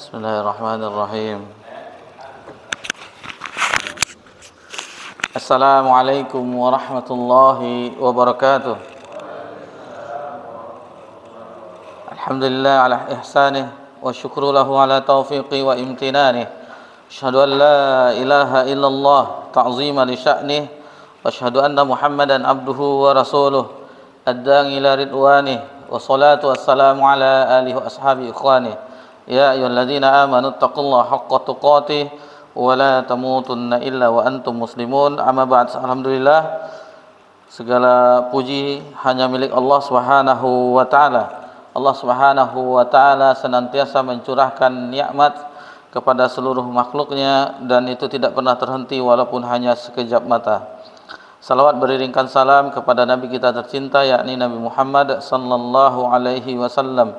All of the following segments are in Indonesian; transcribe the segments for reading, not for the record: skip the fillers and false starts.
Bismillahirrahmanirrahim. Assalamualaikum warahmatullahi wabarakatuh. Alhamdulillah ala ihsanih wa syukru lahu ala taufiqi wa imtinanih. Asyhadu an la ilaha illallah ta'zima li sya'nih wa asyhadu anna Muhammadan abduhu wa rasuluh ad-da'i ila ridwanih wa salatu wassalamu ala alihi wa ashabi ikhwanih. Ya ayyuhalladzina amanu taqullaha haqqa tuqatih wa la tamutunna illa wa antum muslimun. Amma ba'd. Alhamdulillah, segala puji hanya milik Allah Subhanahu wa taala. Allah Subhanahu wa taala senantiasa mencurahkan nikmat kepada seluruh makhluknya dan itu tidak pernah terhenti walaupun hanya sekejap mata. Salawat beriringkan salam kepada Nabi kita tercinta yakni Nabi Muhammad sallallahu alaihi wasallam.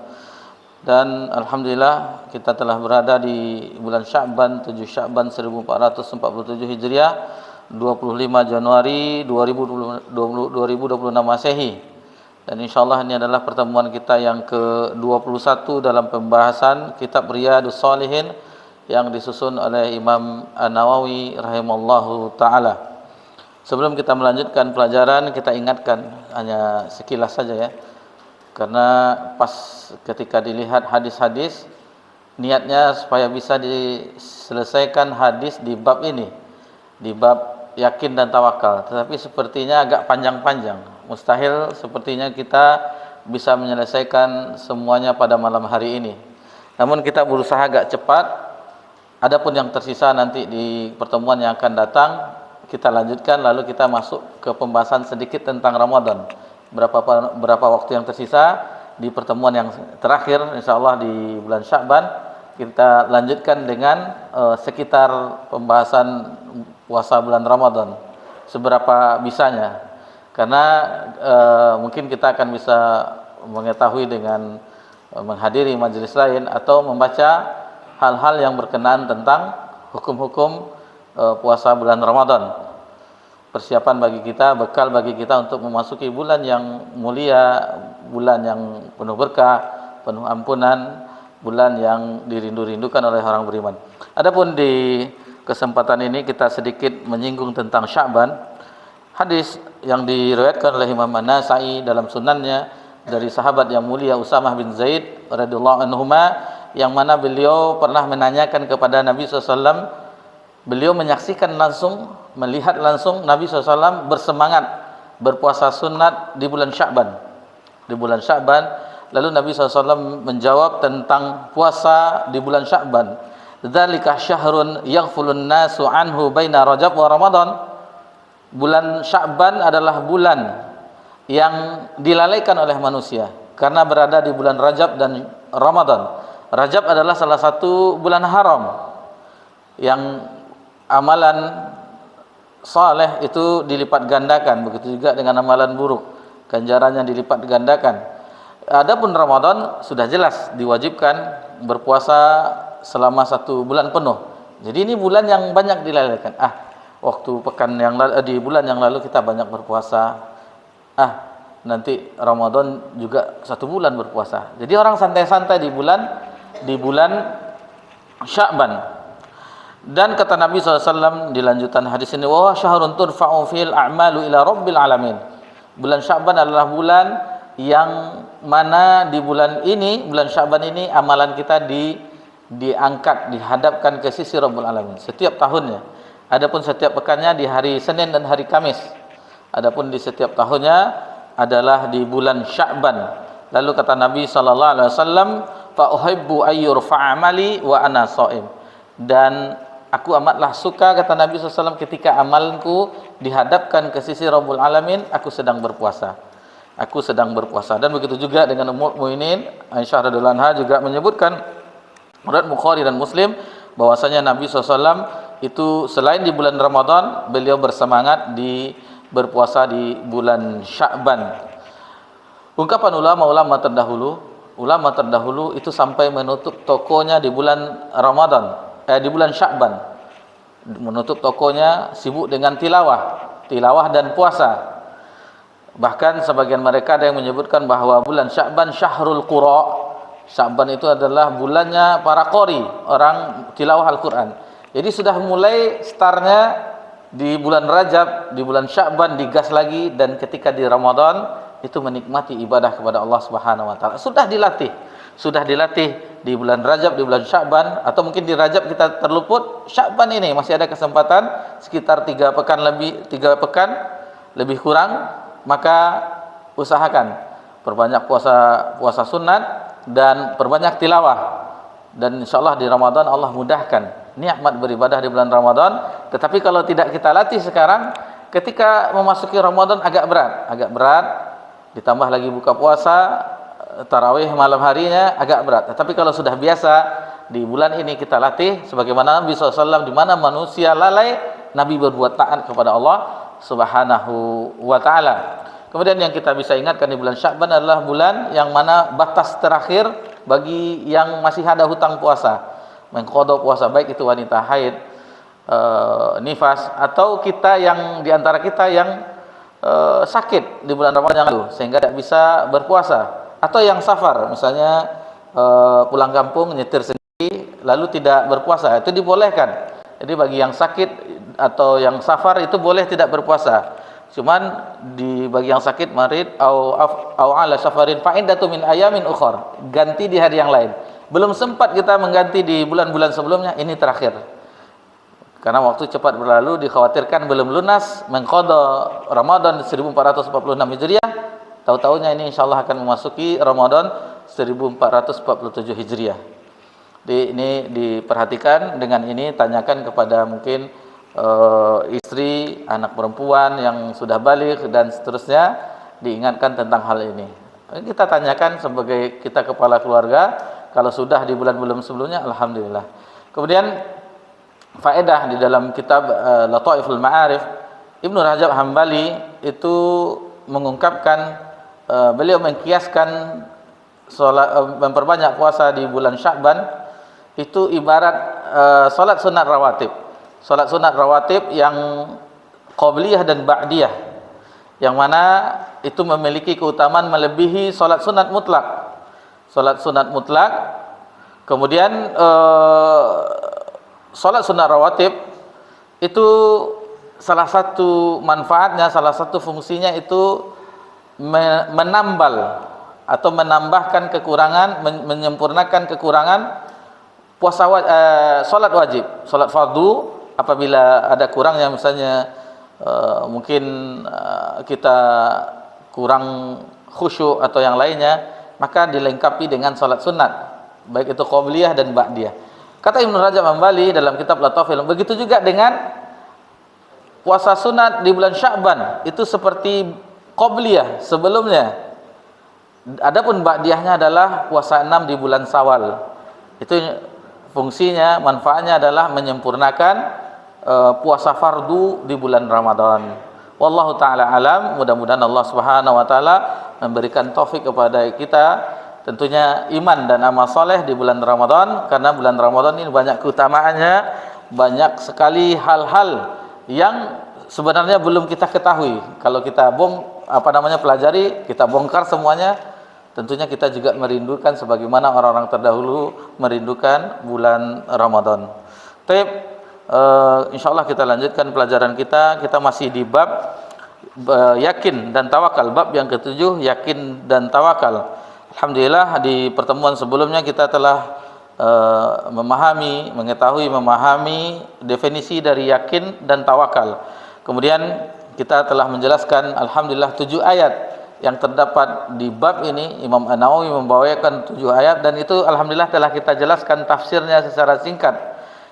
Dan alhamdulillah kita telah berada di bulan Sya'ban, 7 Sya'ban 1447 Hijriah, 25 Januari 2026 Masehi. Dan insyaallah ini adalah pertemuan kita yang ke-21 dalam pembahasan kitab Riyadhus Shalihin yang disusun oleh Imam An-Nawawi rahimallahu taala. Sebelum kita melanjutkan pelajaran, kita ingatkan hanya sekilas saja ya. Karena pas ketika dilihat hadis-hadis, niatnya supaya bisa diselesaikan hadis di bab ini, di bab yakin dan tawakal. Tetapi sepertinya agak panjang-panjang. Mustahil sepertinya kita bisa menyelesaikan semuanya pada malam hari ini. Namun kita berusaha agak cepat. Adapun yang tersisa nanti di pertemuan yang akan datang, kita lanjutkan lalu kita masuk ke pembahasan sedikit tentang Ramadan. Berapa waktu yang tersisa di pertemuan yang terakhir insyaallah di bulan Sya'ban kita lanjutkan dengan sekitar pembahasan puasa bulan Ramadan seberapa bisanya, karena mungkin kita akan bisa mengetahui dengan menghadiri majelis lain atau membaca hal-hal yang berkenaan tentang hukum-hukum puasa bulan Ramadan. Persiapan bagi kita, bekal bagi kita untuk memasuki bulan yang mulia, bulan yang penuh berkah, penuh ampunan, bulan yang dirindu-rindukan oleh orang beriman. Adapun di kesempatan ini kita sedikit menyinggung tentang Sya'ban. Hadis yang diriwayatkan oleh Imam An-Nasa'i dalam sunannya dari sahabat yang mulia Usamah bin Zaid radhiyallahu anhuma, yang mana beliau pernah menanyakan kepada Nabi SAW. Beliau menyaksikan langsung, melihat langsung Nabi SAW bersemangat berpuasa sunat di bulan Sya'ban. Di bulan Sya'ban, lalu Nabi SAW menjawab tentang puasa di bulan Sya'ban. Dzalika syahrun yaghfulun nasu anhu baina Rajab wa Ramadan. Bulan Sya'ban adalah bulan yang dilalaikan oleh manusia karena berada di bulan Rajab dan Ramadan. Rajab adalah salah satu bulan haram yang amalan saleh itu dilipat gandakan, begitu juga dengan amalan buruk, ganjarannya dilipat gandakan. Adapun Ramadan sudah jelas diwajibkan berpuasa selama 1 bulan penuh. Jadi ini bulan yang banyak dilalaikan. Waktu pekan yang lalu, di bulan yang lalu kita banyak berpuasa. Nanti Ramadan juga 1 bulan berpuasa. Jadi orang santai-santai di bulan Sya'ban. Dan kata Nabi SAW di lanjutan hadis ini, wa syahrun turfa'u fil a'malu ila rabbil alamin. Bulan Sya'ban adalah bulan yang mana di bulan Sya'ban ini amalan kita diangkat, dihadapkan ke sisi Rabbul Alamin setiap tahunnya. Adapun setiap pekannya di hari Senin dan hari Kamis. Adapun di setiap tahunnya adalah di bulan Sya'ban. Lalu kata Nabi sallallahu alaihi wasallam, fa uhibbu ayyurfa'a amali wa ana shaim. Dan aku amatlah suka, kata Nabi SAW, ketika amalku dihadapkan ke sisi Rabbul Alamin, aku sedang berpuasa. Aku sedang berpuasa. Dan begitu juga dengan Ummul Mukminin Aisyah radhiyallahu anha juga menyebutkan, riwayat Bukhari dan Muslim, bahwasanya Nabi SAW itu selain di bulan Ramadan, beliau bersemangat berpuasa di bulan Sya'ban. Ungkapan ulama terdahulu itu sampai menutup tokonya di bulan Ramadan. Di bulan Sya'ban, menutup tokonya, sibuk dengan tilawah dan puasa. Bahkan sebagian mereka ada yang menyebutkan bahwa bulan Sya'ban syahrul qura, Sya'ban itu adalah bulannya para qori, orang tilawah Al-Quran. Jadi sudah mulai startnya di bulan Rajab, di bulan Sya'ban digas lagi, dan ketika di Ramadan itu menikmati ibadah kepada Allah Subhanahu wa taala. Sudah dilatih di bulan Rajab, di bulan Sya'ban, atau mungkin di Rajab kita terluput, Sya'ban ini masih ada kesempatan sekitar 3 pekan lebih kurang, maka usahakan perbanyak puasa sunat dan perbanyak tilawah, dan insyaallah di Ramadan Allah mudahkan nikmat beribadah di bulan Ramadan. Tetapi kalau tidak kita latih sekarang, ketika memasuki Ramadan agak berat, ditambah lagi buka puasa, tarawih malam harinya agak berat. Tetapi kalau sudah biasa di bulan ini kita latih, sebagaimana Nabi SAW, di mana manusia lalai, Nabi berbuat taat kepada Allah Subhanahu wa taala. Kemudian yang kita bisa ingatkan di bulan Sya'ban adalah bulan yang mana batas terakhir bagi yang masih ada hutang puasa, mengqadha puasa, baik itu wanita haid, nifas, atau kita yang diantara kita yang sakit di bulan Ramadan itu sehingga tidak bisa berpuasa, atau yang safar, misalnya pulang kampung nyetir sendiri lalu tidak berpuasa, itu dibolehkan. Jadi bagi yang sakit atau yang safar itu boleh tidak berpuasa. Cuman bagi yang sakit, marid au ala safarin fa iddatu min ayamin ukhra, ganti di hari yang lain. Belum sempat kita mengganti di bulan-bulan sebelumnya, ini terakhir. Karena waktu cepat berlalu, dikhawatirkan belum lunas mengqadha Ramadan 1446 Hijriah. Tahu-tahunya ini insyaallah akan memasuki Ramadan 1447 Hijriah. Ini diperhatikan, dengan ini tanyakan kepada mungkin istri, anak perempuan yang sudah baligh dan seterusnya, diingatkan tentang hal ini. Kita tanyakan sebagai kita kepala keluarga, kalau sudah di bulan-bulan sebelumnya, alhamdulillah. Kemudian faedah di dalam kitab Lataiful Ma'arif, Ibnu Rajab Hambali itu mengungkapkan, beliau mengkiaskan memperbanyak puasa di bulan Sya'ban itu ibarat salat sunat rawatib. Salat sunat rawatib yang qabliyah dan ba'diyah, yang mana itu memiliki keutamaan melebihi salat sunat mutlak. Salat sunat mutlak, kemudian salat sunat rawatib itu salah satu manfaatnya, salah satu fungsinya itu menambal atau menambahkan kekurangan, menyempurnakan kekurangan puasa salat wajib, salat fardu. Apabila ada kurangnya, misalnya mungkin kita kurang khusyuk atau yang lainnya, maka dilengkapi dengan salat sunat, baik itu qabliyah dan ba'diyah. Kata Ibnu Rajab Hambali dalam kitab Lataiful, begitu juga dengan puasa sunat di bulan Sya'ban, itu seperti qabliyah sebelumnya. Adapun ba'diyahnya adalah puasa 6 di bulan Syawal. Itu fungsinya, manfaatnya adalah menyempurnakan puasa fardu di bulan Ramadan. Wallahu taala alam. Mudah-mudahan Allah Subhanahu wa taala memberikan taufik kepada kita, tentunya iman dan amal soleh di bulan Ramadan, karena bulan Ramadan ini banyak keutamaannya, banyak sekali hal-hal yang sebenarnya belum kita ketahui. Kalau kita pelajari, kita bongkar semuanya, tentunya kita juga merindukan sebagaimana orang-orang terdahulu merindukan bulan Ramadan. Insyaallah kita lanjutkan pelajaran kita. Kita masih di bab yakin dan tawakal, bab yang ke-7, yakin dan tawakal. Alhamdulillah di pertemuan sebelumnya kita telah memahami definisi dari yakin dan tawakal. Kemudian kita telah menjelaskan alhamdulillah 7 ayat yang terdapat di bab ini. Imam An-Nawawi membawakan 7 ayat, dan itu alhamdulillah telah kita jelaskan tafsirnya secara singkat,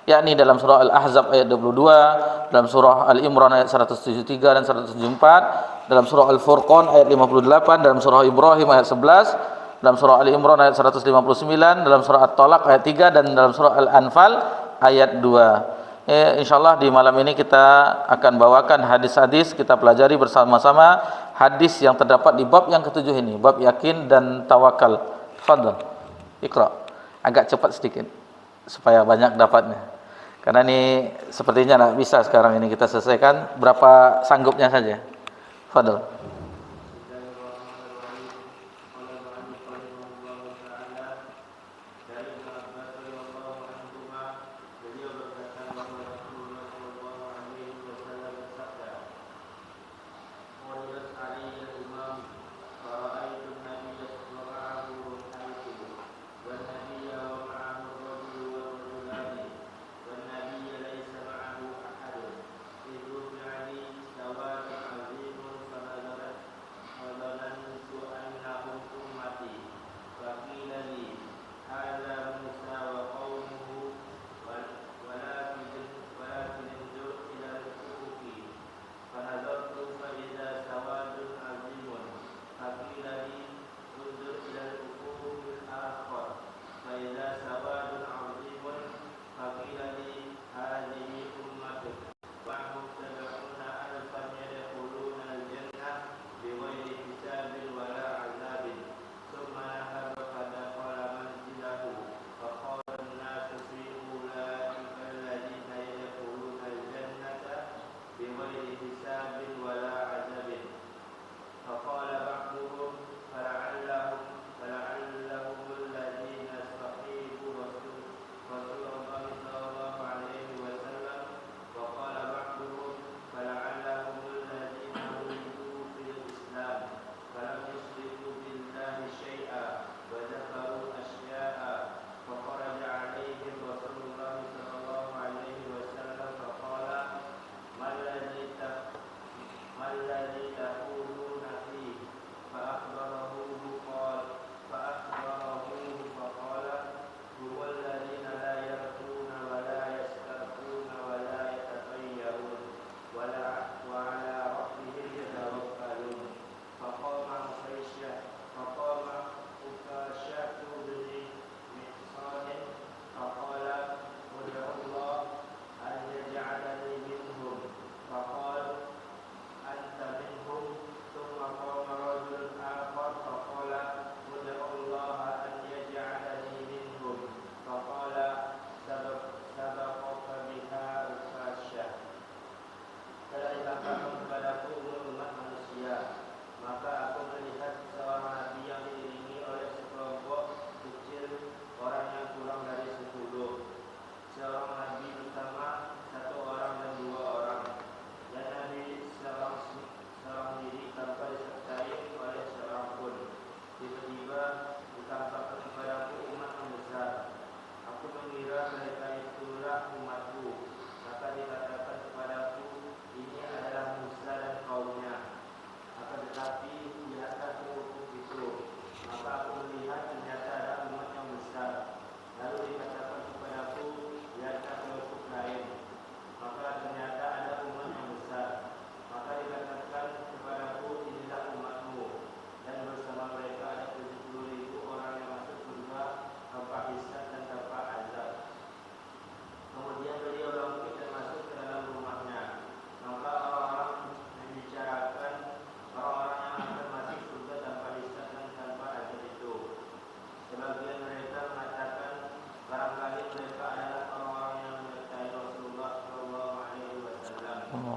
yakni dalam surah Al-Ahzab ayat 22, dalam surah Al-Imran ayat 173 dan 174, dalam surah Al-Furqan ayat 58, dalam surah Ibrahim ayat 11, dalam surah Al-Imran ayat 159, dalam surah At-Talaq ayat 3, dan dalam surah Al-Anfal ayat 2. Insyaallah di malam ini kita akan bawakan hadis-hadis, kita pelajari bersama-sama hadis yang terdapat di bab yang ke-7 ini, bab yakin dan tawakal. Fadhal. Iqra. Agak cepat sedikit supaya banyak dapatnya. Karena ini sepertinya tidak bisa sekarang ini kita selesaikan, berapa sanggupnya saja. Fadhal.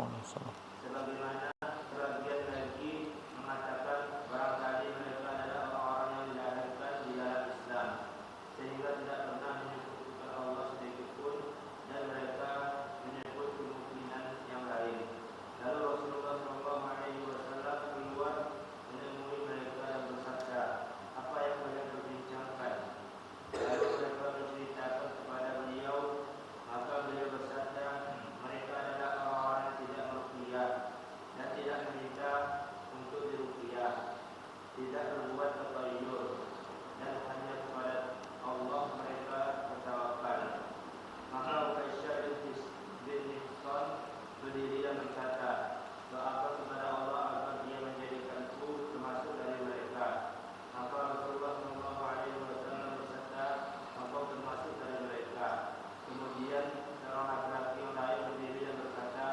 Sebagaimana sebagian lagi mengatakan barangkali mereka adalah orang-orang yang dilahirkan di dalam Islam sehingga tidak pernah menyebutkan Allah sedikit pun, dan mereka menyebut kemungkinan yang lain. Lalu Rasulullah SAW keluar menemui mereka dan bersabda, "Apa yang kalian perbincangkan?" Lalu mereka menceritakan kepada beliau, maka beliau bersabda, "Mereka adalah orang-orang yang tidak meruqyah dan tidak meminta untuk diruqyah, tidak berbuat tatayur, dan hanya kepada Allah mereka bertawakal." Maka Ukaisyah bin Mihsan berdiri dan berkata, "Doakan kepada Allah agar Dia menjadikanku termasuk dari mereka." Maka Rasulullah SAW bersabda, "Engkau termasuk dari mereka." Kemudian seorang laki-laki yang lain berdiri dan berkata,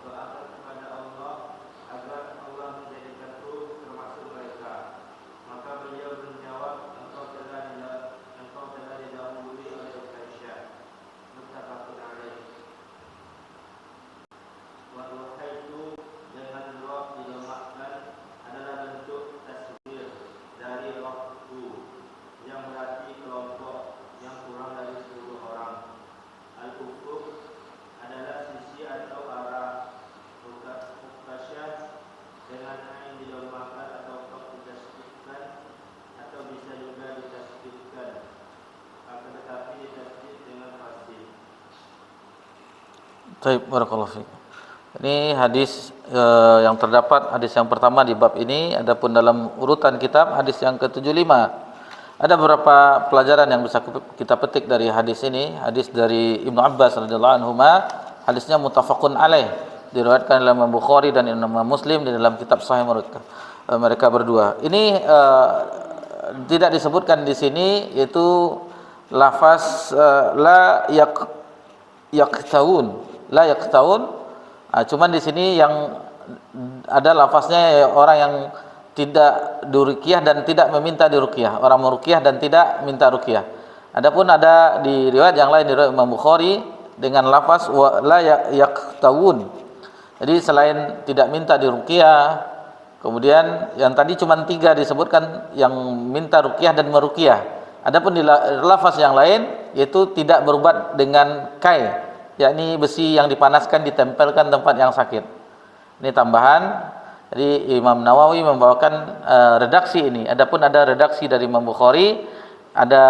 "Doakan kepada Allah agar Allah menjadikanku termasuk mereka." Maka beliau menjawab, engkau telah didahului oleh Ukaisyah." Muttafaqun alaih. Wa itu dengan roh dilemakkan adalah bentuk tasbir dari rohku, yang berarti kelompok yang kurang dari 10 orang. Al-Ufuq adalah sisi atau arah. Ukasyah dengan ain dilemakkan atau kaf ditasdidkan, atau bisa juga ditasdidkan, akan tetapi ditasdid dengan fasih. Baik, barakallahu fiik. Ini hadis yang terdapat, hadis yang pertama di bab ini. Adapun dalam urutan kitab, hadis yang ke-75. Ada beberapa pelajaran yang bisa kita petik dari hadis ini. Hadis dari Ibnu Abbas radhiyallahu anhuma, hadisnya muttafaqun alaih, diriwayatkan oleh Imam Bukhari dan Imam Muslim di dalam kitab sahih mereka berdua. Ini tidak disebutkan di sini, yaitu lafaz la yaqtaun. Cuman di sini yang ada lafaznya orang yang tidak diruqyah dan tidak meminta diruqyah, orang meruqyah dan tidak minta ruqyah. Adapun ada di riwayat yang lain, di riwayat Imam Bukhari dengan lafaz wa la yaqtawun. Jadi selain tidak minta diruqyah, kemudian yang tadi cuma 3 disebutkan yang minta ruqyah dan meruqyah. Adapun di lafaz yang lain yaitu tidak berubat dengan kai, yakni besi yang dipanaskan ditempelkan tempat yang sakit. Ini tambahan. Jadi Imam Nawawi membawakan redaksi ini. Adapun ada redaksi dari Imam Bukhari, ada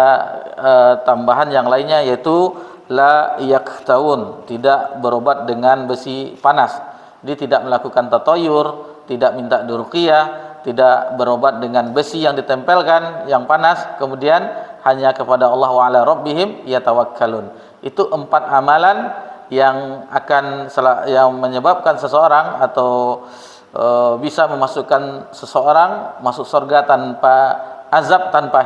tambahan yang lainnya, yaitu la yaqtaun, tidak berobat dengan besi panas. Jadi tidak melakukan tatayur, tidak minta diruqyah, tidak berobat dengan besi yang ditempelkan yang panas, kemudian hanya kepada Allah wa ala rabbihim yatawakkalun. Itu 4 amalan yang yang menyebabkan seseorang atau bisa memasukkan seseorang masuk surga tanpa azab, tanpa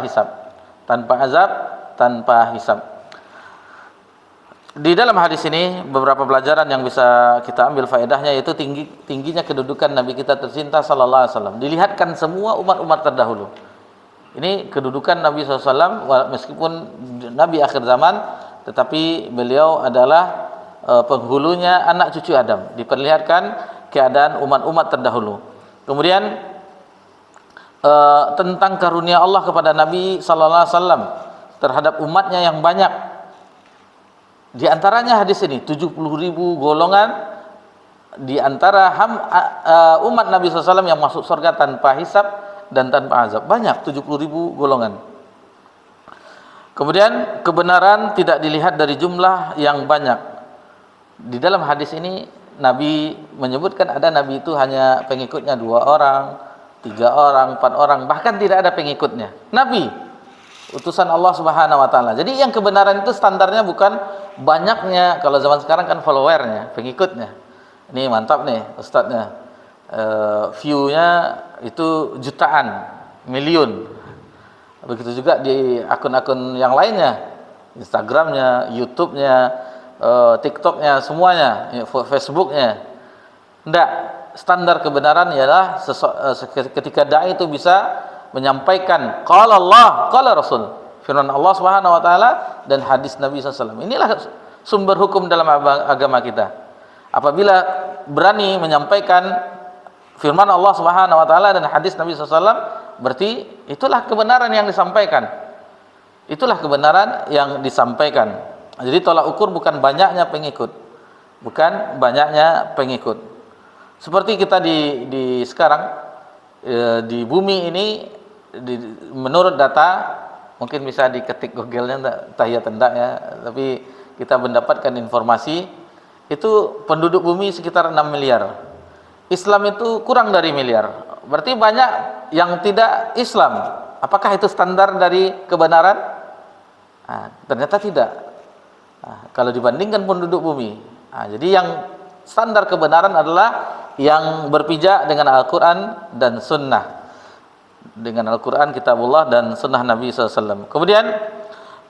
hisab. Di dalam hadis ini beberapa pelajaran yang bisa kita ambil faedahnya, yaitu tingginya kedudukan Nabi kita tercinta sallallahu alaihi wasallam. Dilihatkan semua umat-umat terdahulu. Ini kedudukan Nabi SAW, meskipun Nabi akhir zaman, tetapi beliau adalah penghulunya anak cucu Adam. Diperlihatkan keadaan umat-umat terdahulu. Kemudian tentang karunia Allah kepada Nabi sallallahu alaihi wasallam terhadap umatnya yang banyak. Di antaranya hadis ini 70.000 golongan di antara umat Nabi SAW yang masuk surga tanpa hisab dan tanpa azab. Banyak, 70.000 golongan. Kemudian kebenaran tidak dilihat dari jumlah yang banyak. Di dalam hadis ini Nabi menyebutkan ada Nabi itu hanya pengikutnya 2 orang, 3 orang, 4 orang, bahkan tidak ada pengikutnya. Nabi, utusan Allah Subhanahu wa taala. Jadi yang kebenaran itu standarnya bukan banyaknya, kalau zaman sekarang kan followernya, pengikutnya. Ini mantap nih ustadznya. View-nya itu jutaan, miliun. Begitu juga di akun-akun yang lainnya, Instagramnya, YouTube-nya, TikTok-nya, semuanya, Facebook-nya. Tidak, standar kebenaran ialah ketika dai itu bisa menyampaikan qala Allah, qala Rasul, firman Allah Subhanahu wa taala dan hadis Nabi SAW. Inilah sumber hukum dalam agama kita. Apabila berani menyampaikan firman Allah Subhanahu wa taala dan hadis Nabi SAW, berarti itulah kebenaran yang disampaikan. Itulah kebenaran yang disampaikan. Jadi tolak ukur bukan banyaknya pengikut. Bukan banyaknya pengikut. Seperti kita di sekarang di bumi ini, menurut data, mungkin bisa diketik Google-nya tahiyat enggak ya, tapi kita mendapatkan informasi itu penduduk bumi sekitar 6 miliar. Islam itu kurang dari miliar. Berarti banyak yang tidak Islam. Apakah itu standar dari kebenaran? Ternyata tidak. Kalau dibandingkan penduduk bumi. Jadi yang standar kebenaran adalah yang berpijak dengan Al-Quran dan Sunnah. Dengan Al-Quran, Kitabullah, dan Sunnah Nabi SAW. Kemudian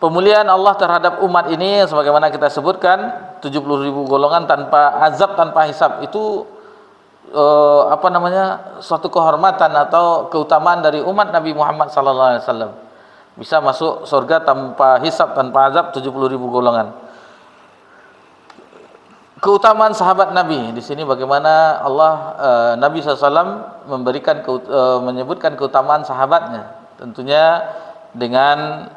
pemuliaan Allah terhadap umat ini sebagaimana kita sebutkan, 70.000 golongan tanpa azab, tanpa hisab, itu suatu kehormatan atau keutamaan dari umat Nabi Muhammad SAW. Bisa masuk surga tanpa hisab, tanpa azab, 70.000 golongan. Keutamaan sahabat Nabi di sini bagaimana Allah Nabi SAW menyebutkan keutamaan sahabatnya, tentunya dengan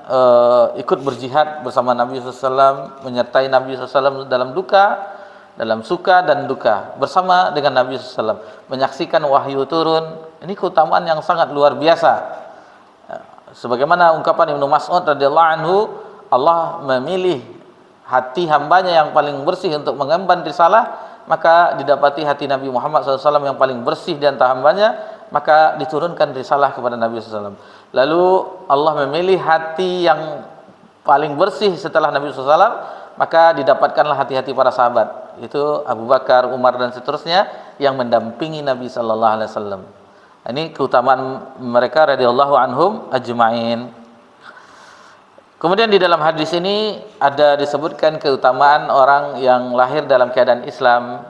ikut berjihad bersama Nabi SAW, menyertai Nabi SAW dalam duka, dalam suka dan duka, bersama dengan Nabi SAW, menyaksikan wahyu turun. Ini keutamaan yang sangat luar biasa. Sebagaimana ungkapan Ibnu Mas'ud radhiyallahu anhu, Allah memilih hati hambanya yang paling bersih untuk mengemban risalah, maka didapati hati Nabi Muhammad SAW yang paling bersih di antara hambanya, maka diturunkan risalah kepada Nabi SAW. Lalu Allah memilih hati yang paling bersih setelah Nabi SAW, maka didapatkanlah hati-hati para sahabat, itu Abu Bakar, Umar, dan seterusnya yang mendampingi Nabi SAW. Ini keutamaan mereka radhiyallahu anhum ajma'in. Kemudian di dalam hadis ini ada disebutkan keutamaan orang yang lahir dalam keadaan Islam.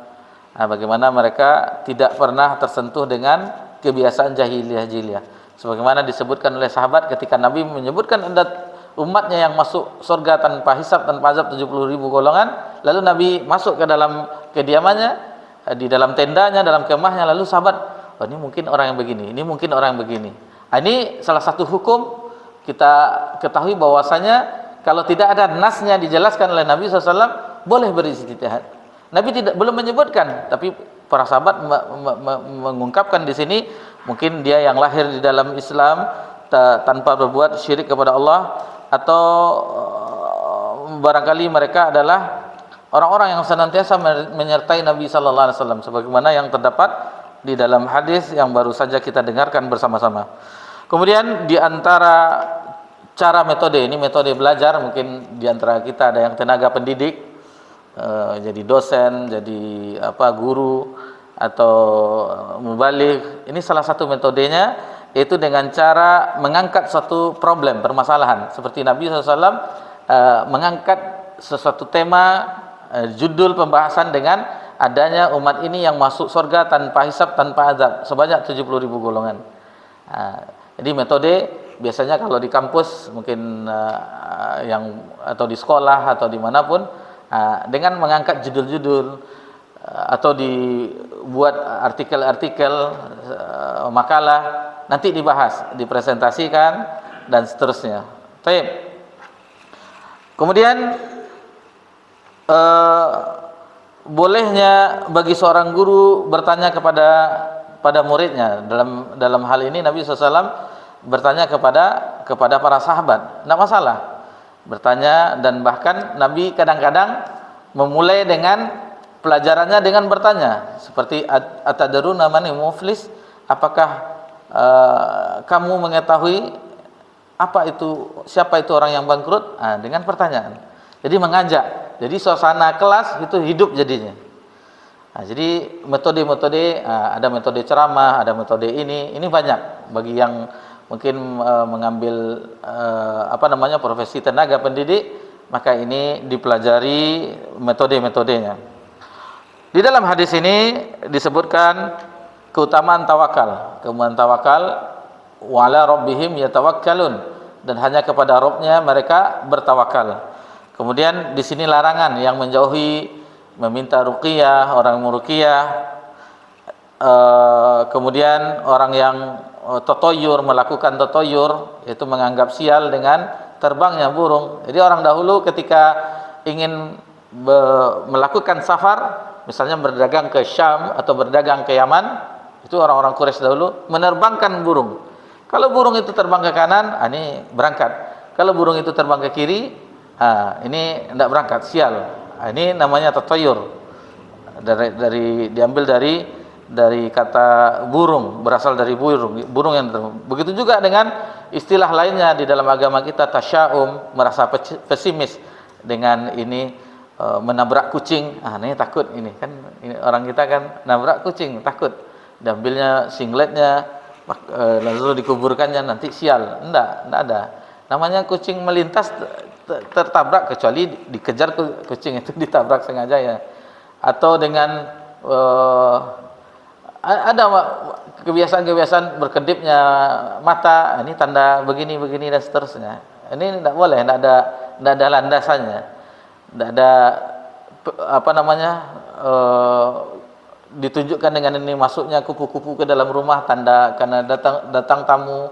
Bagaimana mereka tidak pernah tersentuh dengan kebiasaan jahiliyah. Sebagaimana disebutkan oleh sahabat ketika Nabi menyebutkan ada umatnya yang masuk surga tanpa hisab, tanpa azab, 70.000 golongan. Lalu Nabi masuk ke dalam kediamannya, di dalam tendanya, dalam kemahnya. Lalu sahabat, ini mungkin orang yang begini, ini mungkin orang yang begini. Ini salah satu hukum. Kita ketahui bahwasanya kalau tidak ada nasnya dijelaskan oleh Nabi SAW, boleh berijtihad. Nabi belum menyebutkan, tapi para sahabat mengungkapkan di sini, mungkin dia yang lahir di dalam Islam tanpa berbuat syirik kepada Allah, atau barangkali mereka adalah orang-orang yang senantiasa menyertai Nabi SAW, sebagaimana yang terdapat di dalam hadis yang baru saja kita dengarkan bersama-sama. Kemudian di antara cara metode, ini metode belajar, mungkin di antara kita ada yang tenaga pendidik, jadi dosen, jadi guru, atau mubaligh. Ini salah satu metodenya, yaitu dengan cara mengangkat suatu problem, permasalahan. Seperti Nabi SAW mengangkat sesuatu tema, judul pembahasan dengan adanya umat ini yang masuk surga tanpa hisab, tanpa azab, sebanyak 70.000 golongan. Jadi metode biasanya kalau di kampus mungkin atau di sekolah atau dimanapun, dengan mengangkat judul-judul atau dibuat artikel-artikel, makalah, nanti dibahas, dipresentasikan, dan seterusnya. Baik. Kemudian bolehnya bagi seorang guru bertanya pada muridnya. Dalam hal ini Nabi SAW bertanya kepada para sahabat, tidak masalah bertanya, dan bahkan Nabi kadang-kadang memulai dengan pelajarannya dengan bertanya, seperti atadruna man muflis, apakah kamu mengetahui siapa itu orang yang bangkrut? Dengan pertanyaan. Jadi mengajak, jadi suasana kelas itu hidup jadinya. Jadi metode-metode, ada metode ceramah, ada metode ini banyak bagi yang mungkin mengambil profesi tenaga pendidik, maka ini dipelajari metode-metodenya. Di dalam hadis ini disebutkan keutamaan tawakal, wa ala rabbihim yatawakkalun, dan hanya kepada Rabbnya mereka bertawakal. Kemudian di sini larangan yang menjauhi meminta ruqyah, orang meruqyah, kemudian orang yang tatoyur, melakukan tatoyur, yaitu menganggap sial dengan terbangnya burung. Jadi orang dahulu ketika ingin melakukan safar, misalnya berdagang ke Syam atau berdagang ke Yaman, itu orang-orang Quraisy dahulu menerbangkan burung. Kalau burung itu terbang ke kanan, ini berangkat. Kalau burung itu terbang ke kiri, ini tidak berangkat, sial. Ini namanya tatoyur. Diambil dari kata burung, berasal dari burung yang terbang. Begitu juga dengan istilah lainnya di dalam agama kita, tasya'um, merasa pesimis dengan ini, menabrak kucing. Ini takut, ini kan ini orang kita kan nabrak kucing takut, diambilnya singletnya lalu dikuburkannya, nanti sial. Enggak ada. Namanya kucing melintas tertabrak, kecuali dikejar kucing itu ditabrak sengaja ya. Atau dengan ada kebiasaan-kebiasaan berkedipnya mata, ini tanda begini dan seterusnya. Ini tidak boleh, tidak ada landasannya, tidak ada ditunjukkan dengan ini masuknya kupu-kupu ke dalam rumah, tanda karena datang tamu.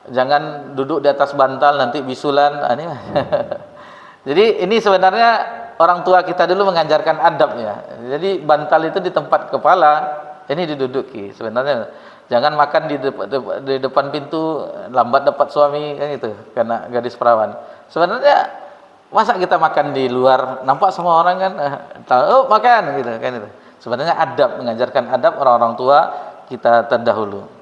Jangan duduk di atas bantal, nanti bisulan. Ini jadi ini sebenarnya orang tua kita dulu mengajarkan adab ya. Jadi bantal itu di tempat kepala, ini diduduki. Sebenarnya jangan makan di depan pintu, lambat dapat suami, kan itu, karena gadis perawan. Sebenarnya masa kita makan di luar, nampak semua orang kan tahu makan gitu kan itu. Sebenarnya adab, mengajarkan adab orang-orang tua kita terdahulu.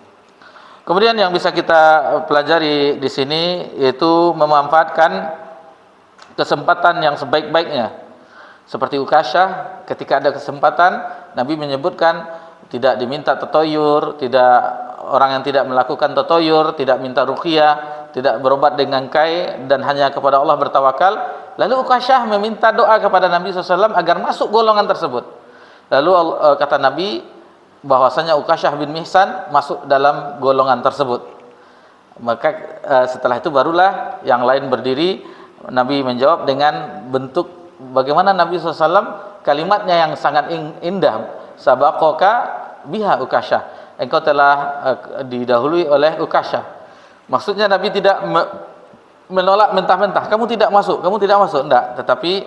Kemudian yang bisa kita pelajari di sini yaitu memanfaatkan kesempatan yang sebaik-baiknya. Seperti Ukasyah, ketika ada kesempatan, Nabi menyebutkan tidak diminta tatoyur, orang yang tidak melakukan tatoyur, tidak minta ruqyah, tidak berobat dengan kai, dan hanya kepada Allah bertawakal. Lalu Ukasyah meminta doa kepada Nabi SAW agar masuk golongan tersebut. Lalu kata Nabi bahwasanya Ukasyah bin Mihsan masuk dalam golongan tersebut. Maka setelah itu barulah yang lain berdiri. Nabi menjawab dengan bentuk bagaimana Nabi SAW kalimatnya yang sangat indah, sabaqaka biha Ukasyah, engkau telah didahului oleh Ukasyah. Maksudnya Nabi tidak menolak mentah-mentah, kamu tidak masuk, enggak, tetapi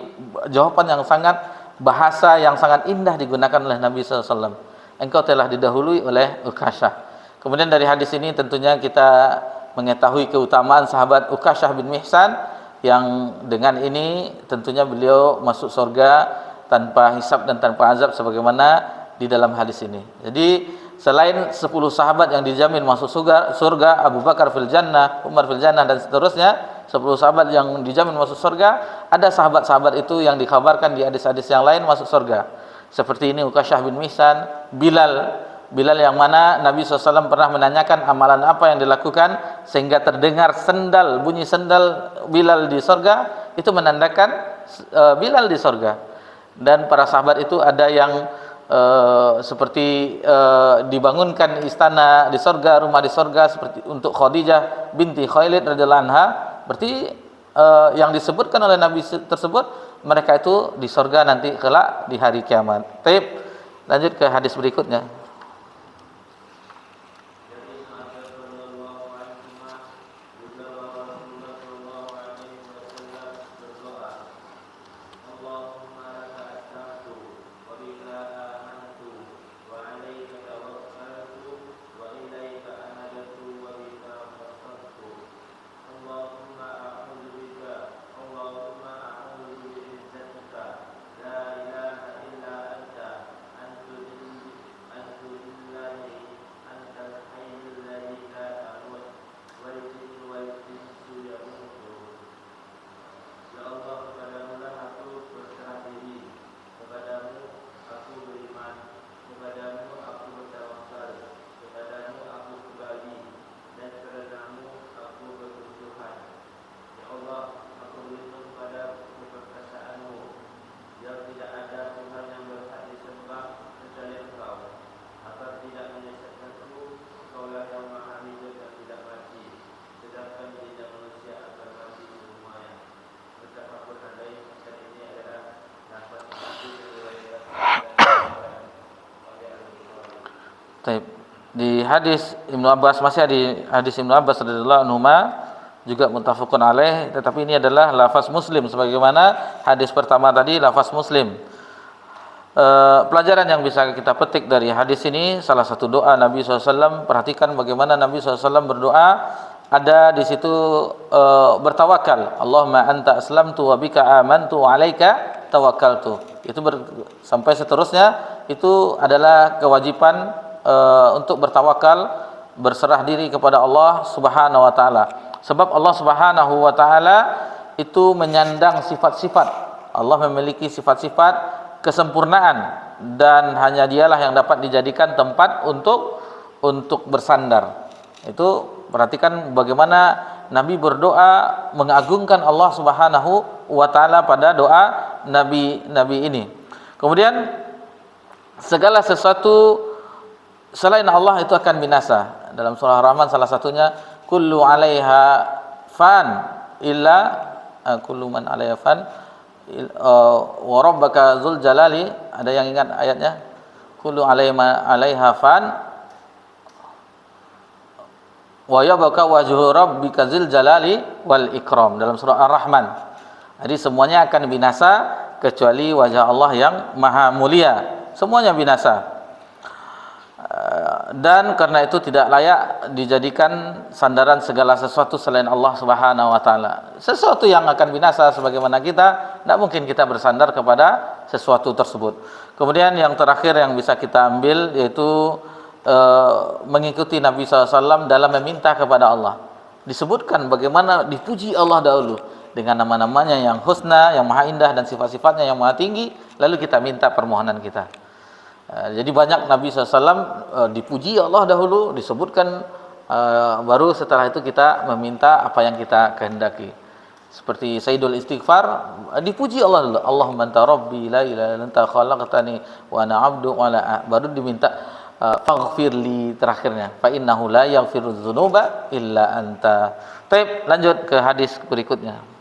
jawaban yang sangat, bahasa yang sangat indah digunakan oleh Nabi SAW. Engkau telah didahului oleh Ukasyah. Kemudian dari hadis ini tentunya kita mengetahui keutamaan sahabat Ukasyah bin Mihsan, yang dengan ini tentunya beliau masuk surga tanpa hisab dan tanpa azab sebagaimana di dalam hadis ini. Jadi selain 10 sahabat yang dijamin masuk surga, Abu Bakar fil jannah, Umar fil jannah, dan seterusnya, 10 sahabat yang dijamin masuk surga, ada sahabat-sahabat itu yang dikabarkan di hadis-hadis yang lain masuk surga. Seperti ini Ukasyah bin Mihsan, Bilal yang mana Nabi SAW pernah menanyakan amalan apa yang dilakukan sehingga terdengar bunyi sendal Bilal di sorga, itu menandakan Bilal di sorga. Dan para sahabat itu ada yang seperti dibangunkan istana di sorga, rumah di sorga, seperti untuk Khadijah binti Khuwailid radhiyallahu anha. Berarti yang disebutkan oleh Nabi tersebut, mereka itu di sorga nanti kelak di hari kiamat. Baik, lanjut ke hadis berikutnya. Taib. Di hadis Ibnu Abbas, masih di hadis Ibnu Abbas radhiyallahu anhu juga muttafaqun alaih, tetapi ini adalah lafaz Muslim sebagaimana hadis pertama tadi lafaz Muslim. Pelajaran yang bisa kita petik dari hadis ini, salah satu doa Nabi SAW, perhatikan bagaimana Nabi SAW berdoa, ada di situ bertawakal. Allahumma anta aslamtu wa bika amantu wa alaika tawakkaltu. Itu sampai seterusnya, itu adalah kewajiban untuk bertawakal, berserah diri kepada Allah Subhanahu wa taala. Sebab Allah Subhanahu wa taala itu menyandang sifat-sifat. Allah memiliki sifat-sifat kesempurnaan dan hanya Dialah yang dapat dijadikan tempat untuk bersandar. Itu perhatikan bagaimana Nabi berdoa mengagungkan Allah Subhanahu wa taala pada doa Nabi ini. Kemudian segala sesuatu selain Allah itu akan binasa. Dalam surah Ar-Rahman salah satunya kullu 'alaiha fan illa kullu man 'alaiha fan wa rabbaka dzul jalali. Ada yang ingat ayatnya? Kullu 'alaiha fan wa yabqa wajhu rabbika dzil jalali wal ikram, dalam surah Ar-Rahman. Jadi semuanya akan binasa kecuali wajah Allah yang maha mulia. Semuanya binasa. Dan karena itu tidak layak dijadikan sandaran segala sesuatu selain Allah Subhanahu wa taala. Sesuatu yang akan binasa sebagaimana kita, tidak mungkin kita bersandar kepada sesuatu tersebut. Kemudian yang terakhir yang bisa kita ambil yaitu mengikuti Nabi SAW dalam meminta kepada Allah. Disebutkan bagaimana dipuji Allah dahulu dengan nama-namanya yang husna, yang maha indah, dan sifat-sifatnya yang maha tinggi, lalu kita minta permohonan kita. Jadi banyak Nabi SAW dipuji Allah dahulu, disebutkan, baru setelah itu kita meminta apa yang kita kehendaki. Seperti Sayyidul Istighfar, dipuji Allah dulu. Allahumma anta rabbi la ilaha illa anta khalaqtani wa ana 'abdu wa la, baru diminta faghfirli terakhirnya, fa innahu la yaghfiru dzunuba illa anta. Baik, lanjut ke hadis berikutnya.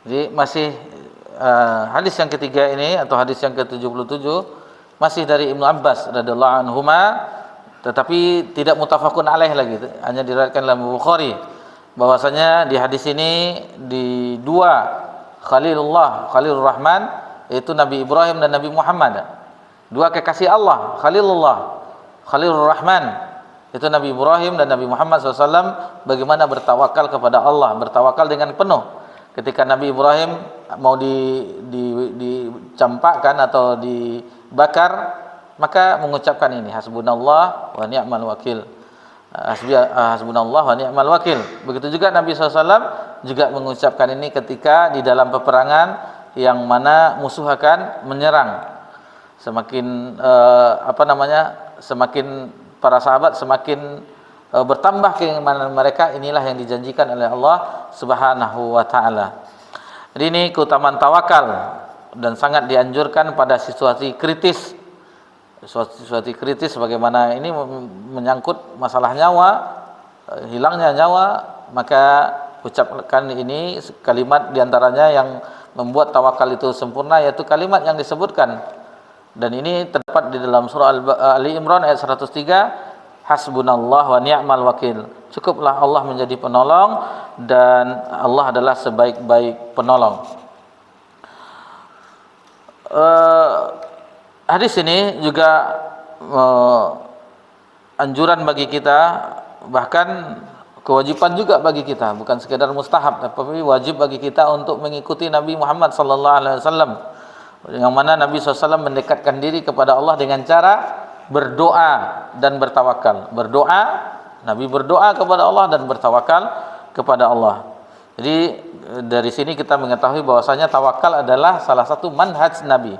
Jadi masih hadis yang ketiga ini atau hadis yang ke-77 masih dari Ibnu Abbas radhiyallahu anhuma, tetapi tidak muttafaqun alaih lagi, hanya diriwayatkan dalam Bukhari bahwasanya di hadis ini di dua Khalilur Rahman, yaitu Nabi Ibrahim dan Nabi Muhammad. Dua kekasih Allah, Khalilur Rahman, itu Nabi Ibrahim dan Nabi Muhammad SAW, bagaimana bertawakal kepada Allah, bertawakal dengan penuh. Ketika Nabi Ibrahim mau dicampakkan atau dibakar, maka mengucapkan ini, hasbunallah wa ni'mal wakil. Hasbunallah wa ni'mal wakil. Begitu juga Nabi SAW juga mengucapkan ini ketika di dalam peperangan yang mana musuh akan menyerang. semakin semakin para sahabat semakin bertambah keimanan mereka. Inilah yang dijanjikan oleh Allah Subhanahu wa taala. Jadi ini keutamaan tawakal dan sangat dianjurkan pada situasi kritis. Situasi kritis bagaimana ini menyangkut masalah nyawa, hilangnya nyawa, maka ucapkan ini kalimat diantaranya yang membuat tawakal itu sempurna, yaitu kalimat yang disebutkan, dan ini terdapat di dalam surah Ali Imran ayat 103, hasbunallah wa ni'mal wakil. Cukuplah Allah menjadi penolong dan Allah adalah sebaik-baik penolong. Hadis ini juga anjuran bagi kita, bahkan kewajiban juga bagi kita, bukan sekedar mustahab, tapi wajib bagi kita untuk mengikuti Nabi Muhammad sallallahu alaihi wasallam, yang mana Nabi SAW mendekatkan diri kepada Allah dengan cara berdoa dan bertawakal. Berdoa, Nabi berdoa kepada Allah dan bertawakal kepada Allah. Jadi dari sini kita mengetahui bahwasanya tawakal adalah salah satu manhaj Nabi.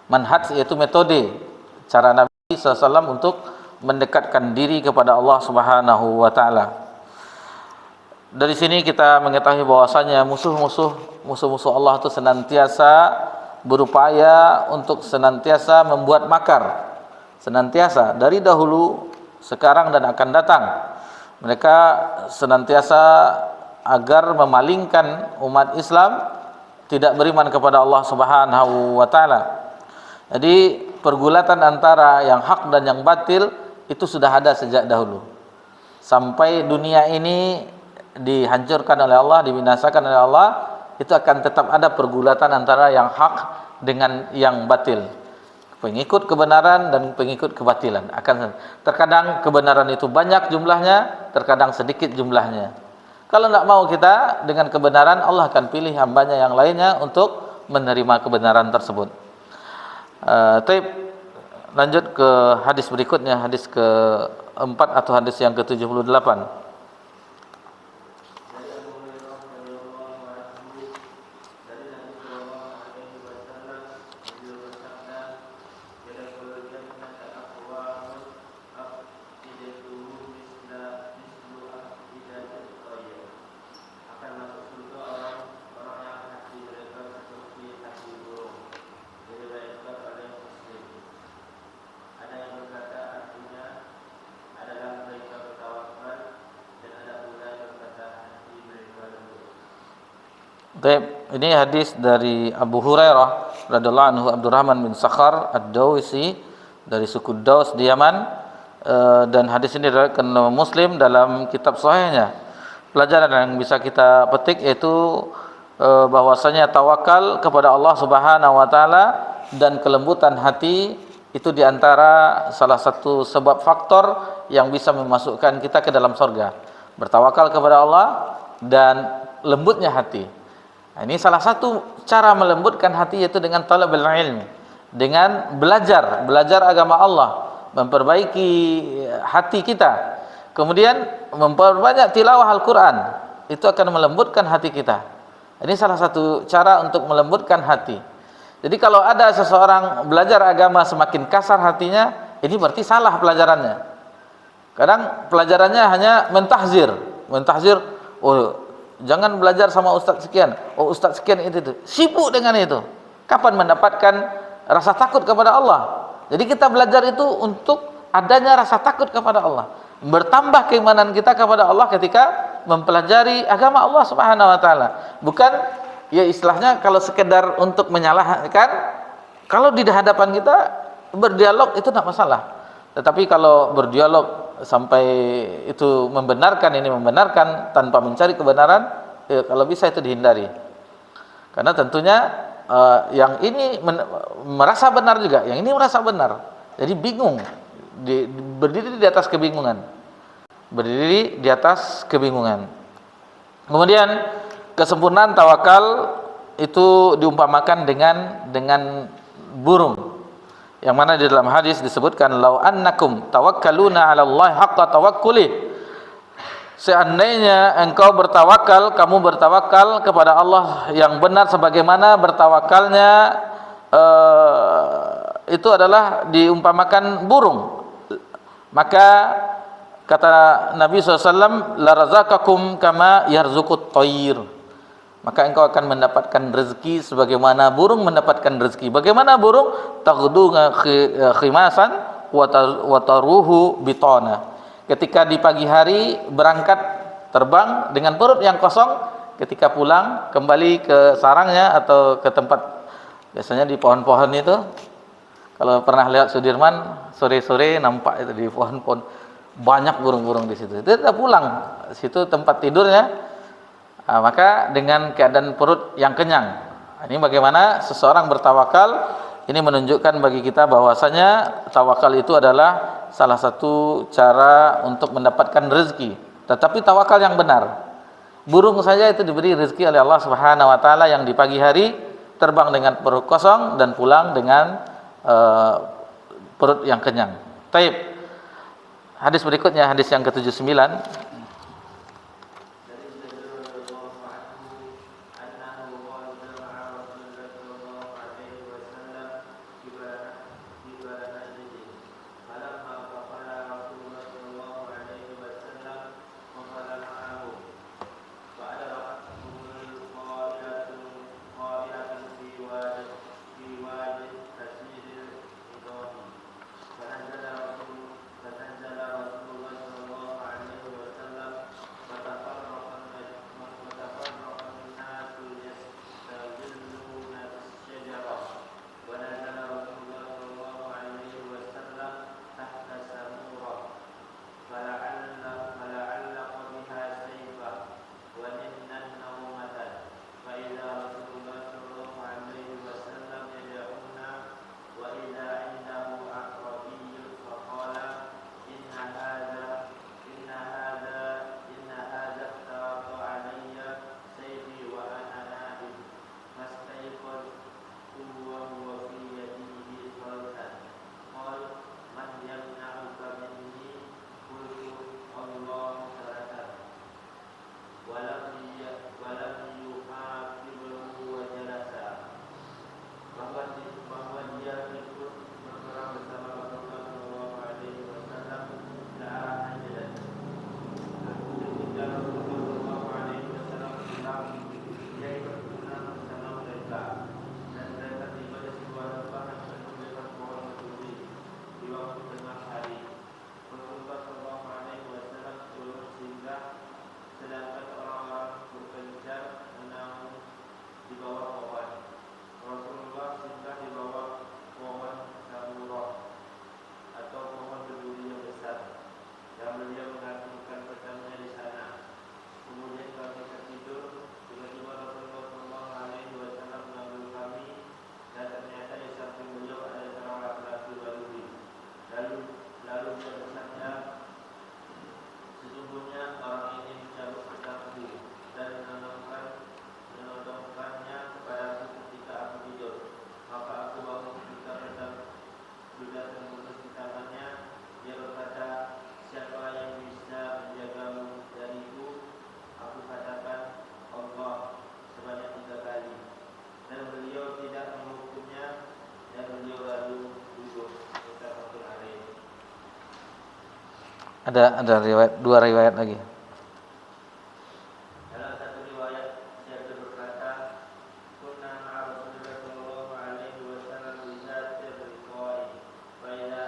Manhaj yaitu metode cara Nabi SAW untuk mendekatkan diri kepada Allah Subhanahu wa taala. Dari sini kita mengetahui bahwasanya musuh-musuh Allah itu senantiasa berupaya untuk senantiasa membuat makar. Senantiasa dari dahulu, sekarang dan akan datang. Mereka senantiasa agar memalingkan umat Islam tidak beriman kepada Allah Subhanahu wa taala. Jadi pergulatan antara yang hak dan yang batil itu sudah ada sejak dahulu. Sampai dunia ini dihancurkan oleh Allah, dibinasakan oleh Allah, itu akan tetap ada pergulatan antara yang hak dengan yang batil. Pengikut kebenaran dan pengikut kebatilan. Terkadang kebenaran itu banyak jumlahnya, terkadang sedikit jumlahnya. Kalau tidak mau kita dengan kebenaran, Allah akan pilih hambanya yang lainnya untuk menerima kebenaran tersebut. Lanjut ke hadis berikutnya, hadis keempat atau hadis yang ke-78. Ini hadis dari Abu Hurairah radhiyallahu anhu, Abdurrahman bin Sakhar Ad-Dawsi dari suku Daus di Yaman, dan hadis ini diriwayatkan oleh Muslim dalam kitab sahihnya. Pelajaran yang bisa kita petik yaitu bahwasanya tawakal kepada Allah Subhanahu wa taala dan kelembutan hati itu diantara salah satu sebab faktor yang bisa memasukkan kita ke dalam surga. Bertawakal kepada Allah dan lembutnya hati. Ini salah satu cara melembutkan hati, yaitu dengan talabul ilmi, dengan belajar agama Allah, memperbaiki hati kita, kemudian memperbanyak tilawah Al-Quran, itu akan melembutkan hati kita. Ini salah satu cara untuk melembutkan hati. Jadi kalau ada seseorang belajar agama semakin kasar hatinya, ini berarti salah pelajarannya. Kadang pelajarannya hanya mentahzir, oh jangan belajar sama ustaz sekian, oh ustaz sekian itu. Sibuk dengan itu. Kapan mendapatkan rasa takut kepada Allah? Jadi kita belajar itu untuk adanya rasa takut kepada Allah. Bertambah keimanan kita kepada Allah ketika mempelajari agama Allah Subhanahu wa taala. Bukan ya istilahnya kalau sekedar untuk menyalahkan, kalau di hadapan kita berdialog itu tidak masalah. Tetapi kalau berdialog sampai itu membenarkan tanpa mencari kebenaran, ya kalau bisa itu dihindari. Karena tentunya yang ini merasa benar juga, yang ini merasa benar. Jadi bingung, berdiri di atas kebingungan. Kemudian kesempurnaan tawakal itu diumpamakan dengan burung. Yang mana di dalam hadis disebutkan, lau annakum tawakkaluna 'ala Allah haqqa tawakkuli. Seandainya engkau kamu bertawakal kepada Allah yang benar sebagaimana bertawakalnya itu adalah diumpamakan burung. Maka kata Nabi SAW, la razaqakum kama yarzuqut thair. Maka engkau akan mendapatkan rezeki sebagaimana burung mendapatkan rezeki. Bagaimana burung? Taghdu khimasan wa taruhu bitana. Ketika di pagi hari berangkat terbang dengan perut yang kosong, ketika pulang kembali ke sarangnya atau ke tempat, biasanya di pohon-pohon itu. Kalau pernah lihat Sudirman, sore-sore nampak itu di pohon-pohon banyak burung-burung di situ. Itu tidak pulang, situ tempat tidurnya. Nah, maka dengan keadaan perut yang kenyang. Ini bagaimana seseorang bertawakal. Ini menunjukkan bagi kita bahwasanya tawakal itu adalah salah satu cara untuk mendapatkan rezeki. Tetapi tawakal yang benar. Burung saja itu diberi rezeki oleh Allah Subhanahu wa taala yang di pagi hari terbang dengan perut kosong dan pulang dengan perut yang kenyang. Taib. Hadis berikutnya, hadis yang ke-79. Ada riwayat, dua riwayat lagi. Dalam satu riwayat Jabir berkata, "Kunna ma'a Rasulillah sallallahu alaihi wasallam bi zatil riqai, fa idza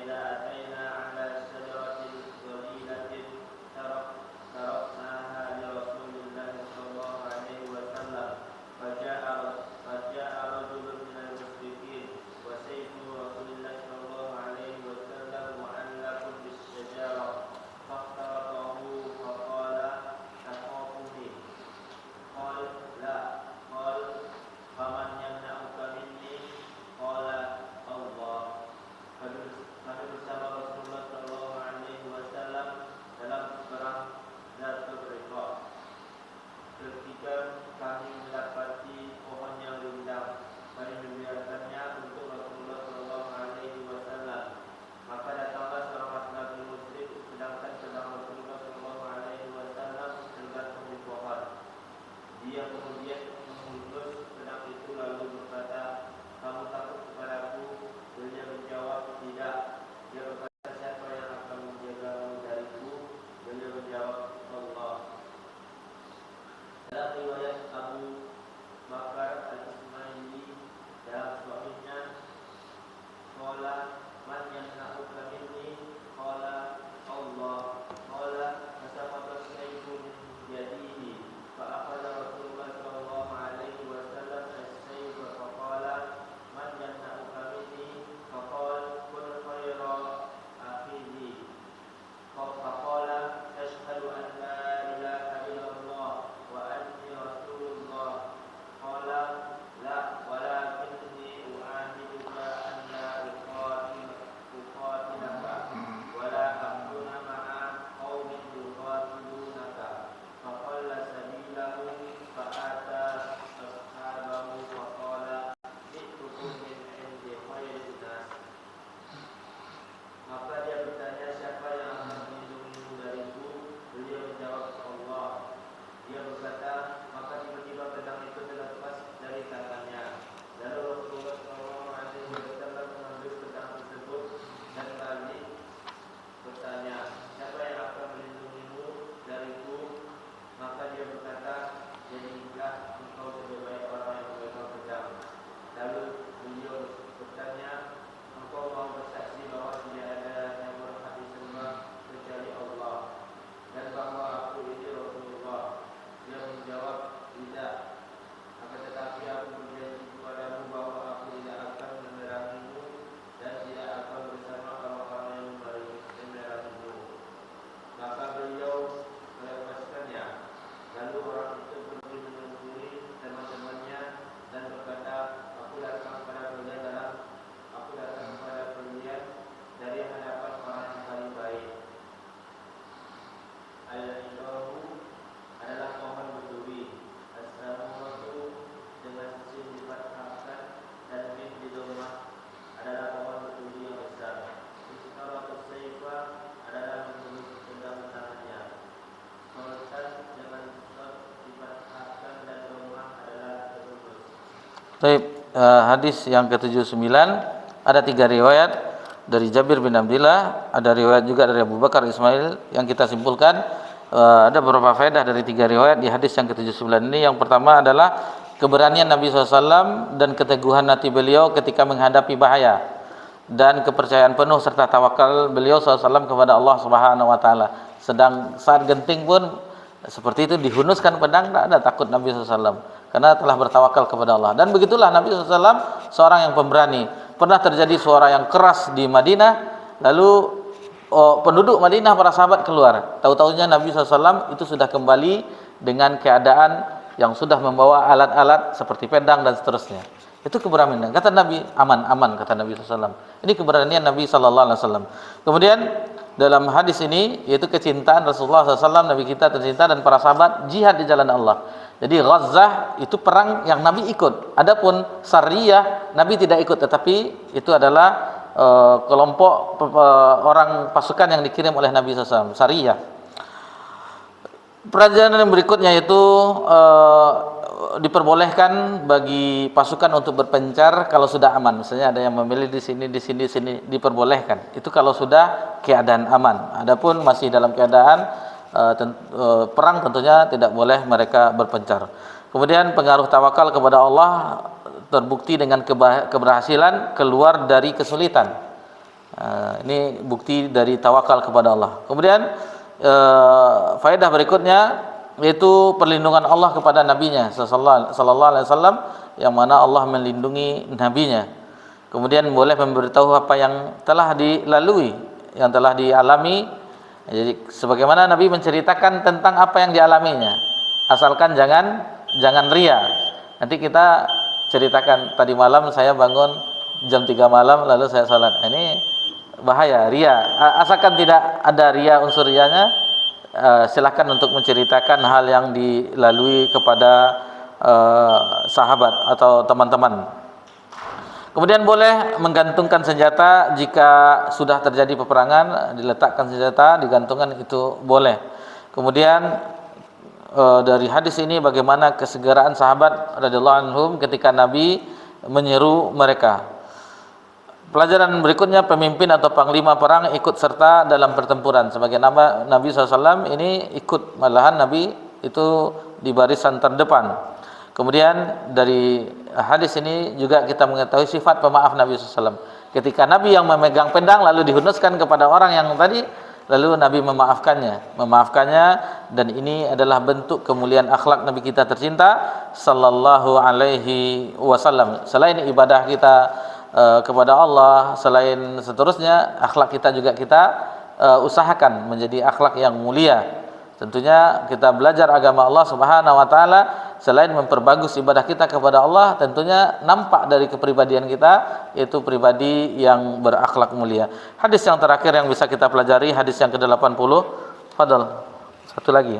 ataina 'ala syajaratin dhalilatin taraknaha li Rasulillah sallallahu alaihi wasallam, faja'a rajulun minal musyrikin wa sayfu Rasulillah sallallahu alaihi wasallam mu'allaqun bis syajarah, faqtaratahu Tidak. Dia berkata, siapa yang akan menjagamu dariku? Beliau menjawab, Allah. Dalam riwayat Abu Bakar Al-Ismaili dalam sahihnya, qala man yamna'uka minni, qala Allah, qala fasaqata as-sayfu min yadihi fa akhadha Rasulullah sallallahu alaihi wasallam as-sayfa fa qala man yamna'uka minni fa qala kun khayra akhidhi fa qala ashhadu an la ilaha illallah wa anni rasulullah qala la walakinni u'ahiduka an la uqatilaka wa la akuna ma'a qaumin yuqatilunaka fa qala sabilahu fa ata ashabahu fa qala ji'tukum min indi khairin nas. Maka dia bertanya, siapa yang akan melindungimu dariku? Beliau menjawab, Allah. Dia berkata, maka tiba-tiba pedang itu terlepas dari tangannya. Lalu Rasulullah SAW mengambil pedang tersebut dan balik bertanya, siapa yang akan melindungimu dariku? Maka dia berkata, jadilah engkau sebaik orang yang memegang pedang. Lalu beliau bertanya, engkau mau bersaksi bahwa tidak ada yang berhak disembah kecuali Allah dan bahwa aku ini Rasulullah? Dia menjawab, tidak. Akan tetapi aku berjanji kepadamu bahwa aku tidak akan memerangimu dan tidak akan bersama orang-orang yang memerangimu. Maka beliau melepaskannya. Lalu orang itu pergi menemui teman-temannya dan berkata, aku datang kepada kalian dari hadapan orang yang paling baik. Al-Ilahu adalah pohon berduri. As-Samawatu dengan sin difathahkan dan mim didomah adalah pohon berduri yang besar. Ishtaratus sayfa adalah menurut pedang tangannya. Sultan dengan sod difathahkan dan domah adalah terus. Baik, hadis yang ke-79 ada 3 riwayat dari Jabir bin Abdullah, ada riwayat juga dari Abu Bakar Ismail. Yang kita simpulkan ada beberapa faedah dari 3 riwayat di hadis yang ke-79 ini. Yang pertama adalah keberanian Nabi SAW dan keteguhan hati beliau ketika menghadapi bahaya, dan kepercayaan penuh serta tawakal beliau SAW kepada Allah Subhanahu wa taala. Sedang saat genting pun seperti itu, dihunuskan pedang, tidak ada takut Nabi SAW karena telah bertawakal kepada Allah. Dan begitulah Nabi SAW seorang yang pemberani. Pernah terjadi suara yang keras di Madinah, lalu penduduk Madinah, para sahabat keluar. Tahu-tahunya Nabi SAW itu sudah kembali dengan keadaan yang sudah membawa alat-alat seperti pedang dan seterusnya. Itu keberanian. Kata Nabi, aman, kata Nabi SAW. Ini keberanian Nabi SAW. Kemudian dalam hadis ini yaitu kecintaan Rasulullah SAW, Nabi kita tercinta, dan para sahabat jihad di jalan Allah. Jadi Ghazah itu perang yang Nabi ikut. Adapun Sariyah Nabi tidak ikut, tetapi itu adalah kelompok orang pasukan yang dikirim oleh Nabi SAW, Sariyah. Pelajaran yang berikutnya yaitu diperbolehkan bagi pasukan untuk berpencar kalau sudah aman. Misalnya ada yang memilih di sini, diperbolehkan. Itu kalau sudah keadaan aman. Adapun masih dalam keadaan perang, tentunya tidak boleh mereka berpencar. Kemudian pengaruh tawakal kepada Allah terbukti dengan keberhasilan keluar dari kesulitan. Ini bukti dari tawakal kepada Allah. Kemudian faedah berikutnya yaitu perlindungan Allah kepada nabinya sallallahu alaihi wasallam, yang mana Allah melindungi nabinya. Kemudian boleh memberitahu apa yang telah dilalui, yang telah dialami. Jadi sebagaimana Nabi menceritakan tentang apa yang dialaminya, asalkan jangan ria. Nanti kita ceritakan, tadi malam saya bangun jam 3 malam lalu saya salat. Ini bahaya, ria. Asalkan tidak ada ria, unsur rianya, silakan untuk menceritakan hal yang dilalui kepada sahabat atau teman-teman. Kemudian boleh menggantungkan senjata jika sudah terjadi peperangan, diletakkan senjata, digantungkan, itu boleh. Kemudian dari hadis ini bagaimana kesegeraan sahabat radhiyallahu anhum ketika Nabi menyeru mereka. Pelajaran berikutnya, pemimpin atau panglima perang ikut serta dalam pertempuran. Sebagai nama Nabi SAW ini ikut, malahan Nabi itu di barisan terdepan. Kemudian dari hadis ini juga kita mengetahui sifat pemaaf Nabi SAW. Ketika Nabi yang memegang pedang lalu dihunuskan kepada orang yang tadi, lalu Nabi memaafkannya, dan ini adalah bentuk kemuliaan akhlak Nabi kita tercinta sallallahu alaihi wasallam. Selain ibadah kita kepada Allah, selain seterusnya akhlak kita juga kita usahakan menjadi akhlak yang mulia. Tentunya kita belajar agama Allah Subhanahu wa taala, selain memperbagus ibadah kita kepada Allah, tentunya nampak dari kepribadian kita yaitu pribadi yang berakhlak mulia. Hadis yang terakhir yang bisa kita pelajari, hadis yang ke-80. Fadal. Satu lagi.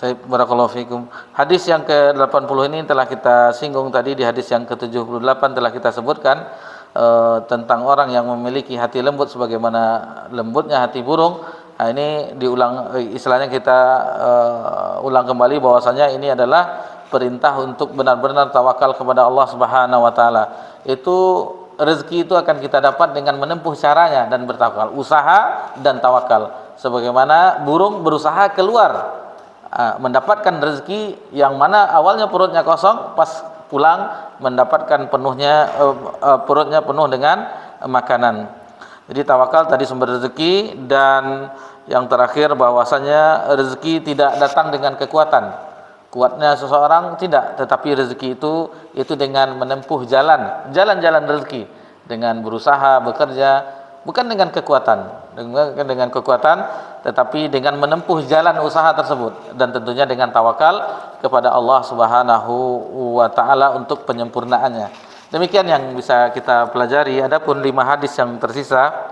Barakallahu fikum. Hadis yang ke-80 ini telah kita singgung tadi. Di hadis yang ke-78 telah kita sebutkan tentang orang yang memiliki hati lembut sebagaimana lembutnya hati burung. Nah, ini diulang, istilahnya kita ulang kembali bahwasanya ini adalah perintah untuk benar-benar tawakal kepada Allah Subhanahu wa taala. Itu rezeki itu akan kita dapat dengan menempuh caranya dan bertawakal, usaha dan tawakal. Sebagaimana burung berusaha keluar mendapatkan rezeki yang mana awalnya perutnya kosong, pas pulang mendapatkan perutnya penuh dengan makanan. Jadi tawakal tadi sumber rezeki, dan yang terakhir bahwasanya rezeki tidak datang dengan kekuatan. Kuatnya seseorang tidak, tetapi rezeki itu dengan menempuh jalan-jalan rezeki, dengan berusaha, bekerja, bukan dengan kekuatan, tetapi dengan menempuh jalan usaha tersebut, dan tentunya dengan tawakal kepada Allah Subhanahu wa taala untuk penyempurnaannya. Demikian yang bisa kita pelajari. Adapun 5 hadis yang tersisa,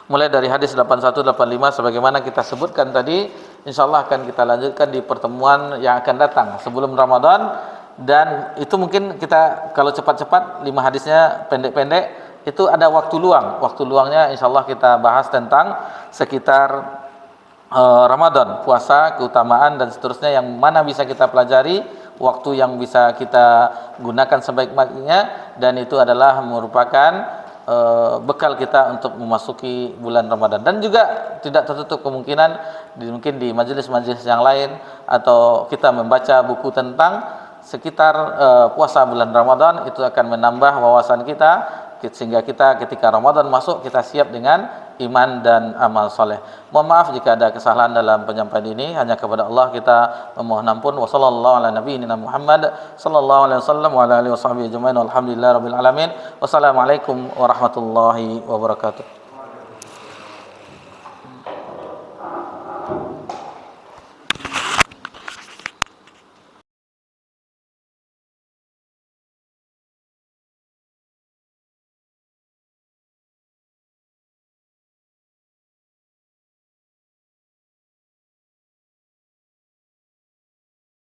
mulai dari hadis 81 85 sebagaimana kita sebutkan tadi, insyaallah akan kita lanjutkan di pertemuan yang akan datang sebelum Ramadan. Dan itu mungkin kita kalau cepat-cepat 5 hadisnya pendek-pendek, itu ada waktu luang. Waktu luangnya insyaallah kita bahas tentang sekitar Ramadan, puasa, keutamaan dan seterusnya yang mana bisa kita pelajari, waktu yang bisa kita gunakan sebaik-baiknya, dan itu adalah merupakan bekal kita untuk memasuki bulan Ramadan. Dan juga tidak tertutup kemungkinan mungkin di majelis-majelis yang lain, atau kita membaca buku tentang sekitar puasa bulan Ramadan, itu akan menambah wawasan kita, sehingga kita ketika Ramadan masuk kita siap dengan iman dan amal soleh. Mohon maaf jika ada kesalahan dalam penyampaian ini, hanya kepada Allah kita memohon ampun. Wassallallahu ala nabiyyina Muhammad sallallahu alaihi wasallam wa ala alihi washabihi ajmain. Walhamdulillahirabbil alamin. Wassalamualaikum warahmatullahi wabarakatuh.